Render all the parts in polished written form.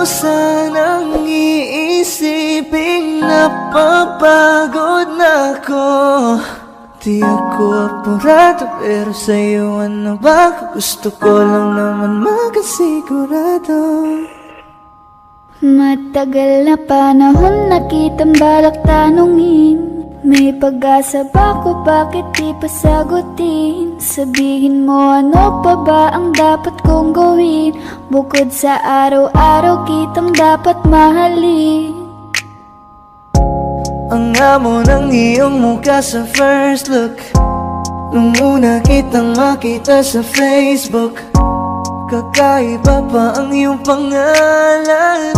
mo sanang iisipin napapagod na ako. Di ako apurado pero sa'yo ano ba? Gusto ko lang naman makasigurado. Matagal na panahon na kitang balak tanungin, may pag-asa ba ko, bakit di pa sagutin? Sabihin mo ano pa ba ang dapat kong gawin, bukod sa araw-araw kitang dapat mahalin. Ang amo ng iyong mukha sa first look, nung una kitang makita sa Facebook. Kakaiba pa ang iyong pangalan,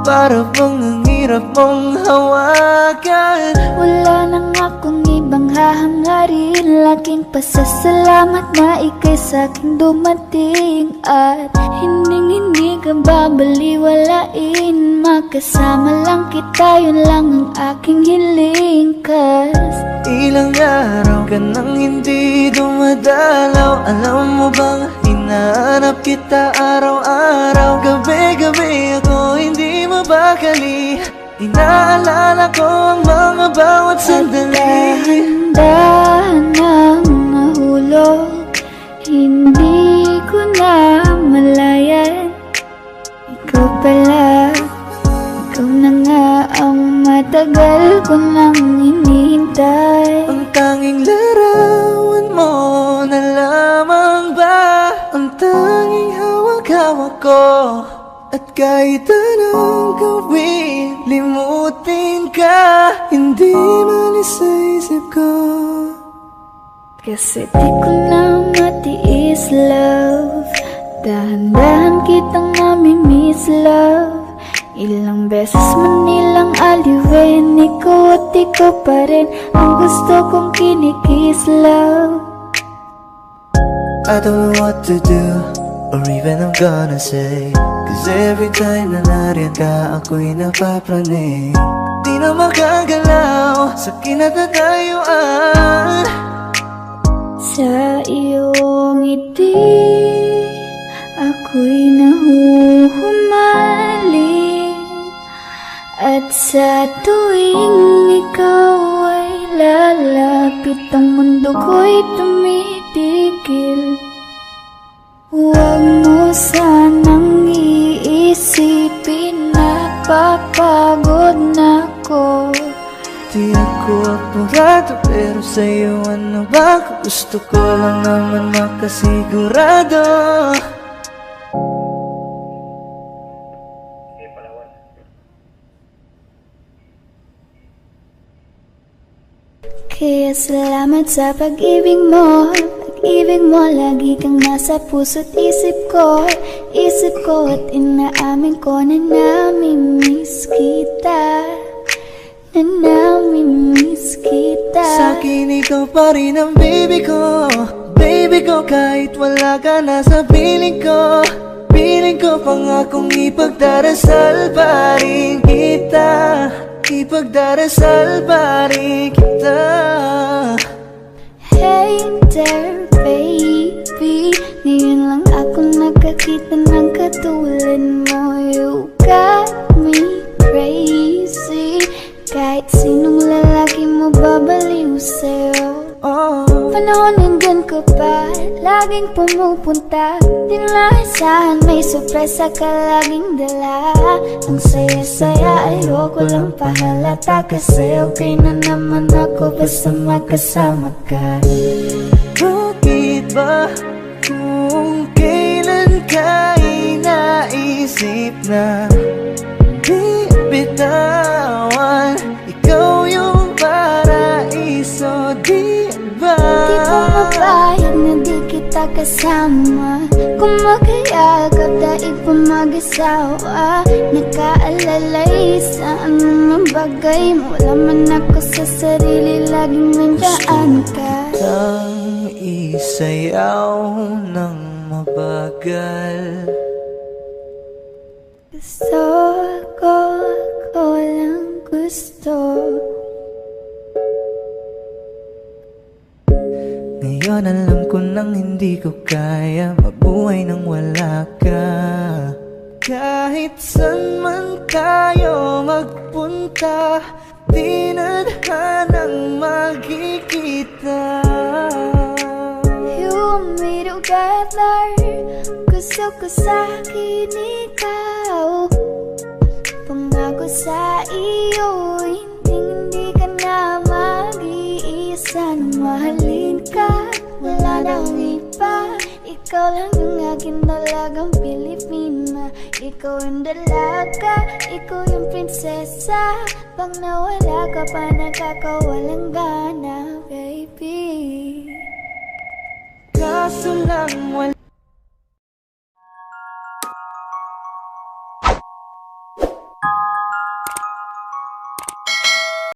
para bang ang hirap mong hawakan. Wala nang akong ibang hahangarin, laking pasasalamat na ika'y sa'king dumating. At hindi ka babaliwalain, makasama lang kita, yun lang ang aking hiling. Cause ilang araw ka nang hindi dumadalaw, alam mo bang hinahanap kita araw-araw. Gabi-gabi ako hindi mabakali, inaalala ko ang mga bawat sandali. dahan-dahan ang nahulog, hindi ko na malayan. Ikaw pala, ikaw na nga ang matagal ko nang hinihintay. Ang tanging larawan mo na lamang ba ang tanging hawak-hawak ko. At kahit anong gawin, limutin ka, hindi malis sa isip ko. Kasi di ko na matiis, love, dahan-dahan kitang nami-miss, love. Ilang beses man nilang aliwin, ikaw at ikaw pa rin ang gusto kong kinikiss, love. I don't know what to do, or even I'm gonna say, cause every time na nariyan ka, ako'y napapraning. Di na makagalaw sa kinatatayuan. Sa iyong ngiti, ako'y nahuhumaling. At sa tuwing ikaw ay lalapit, ang mundo ko'y tumitigil. Huwag mo sanang iisipin na papagod na ako. Di ako apurado pero sa'yo ano ba? Gusto ko lang naman makasigurado. Kaya salamat sa pag-ibig mo, pag-ibig mo lagi kang nasa puso't isip ko. Isip ko at inaamin ko na nami-miss kita, na nami-miss kita. Sa'kin ikaw pa rin ang baby ko, baby ko, kahit wala ka na sa piling ko. Piling ko pangakong ipagdarasal pa rin kita, ipagdarasal pa rin kita. Hey there baby, ngayon lang ako nakakita ng katulad mo. You got me crazy, kahit sinong lalaki mo babaliw sa'yo. Panahon nandyan ka pa, laging pumupunta, di nalasahan may sorpresa ka laging dala. Ang saya-saya ayoko lang pahalata, kasi okay na naman ako basta magkasama ka. Bakit ba kung kailan ka inaisip na di bitawan, ikaw yung paraiso, di ba? Di ko mapayag na di kita kasama, kung magkayagap daig pa mag-asawa. Nakaalalay sa anong bagay, wala man ako sa sarili, laging nandyan ka. Ang isayaw ng mabagal, gusto ko, ako lang gusto. ngayon alam ko nang hindi ko kaya mabuhay nang wala ka. Kahit san man tayo magpunta, di na hanang magkikita. You want me together, gusto ko sa'kin ikaw. Pangako sa iyo, hindi ka na mag-iisa. Mahalin ka, wala nang iba. Ikaw lang yung akin talagang Pilipina. Ikaw yung dalaga, ikaw yung prinsesa. Pag nawala ka pa, nakakawalang gana, baby. Kaso lang wala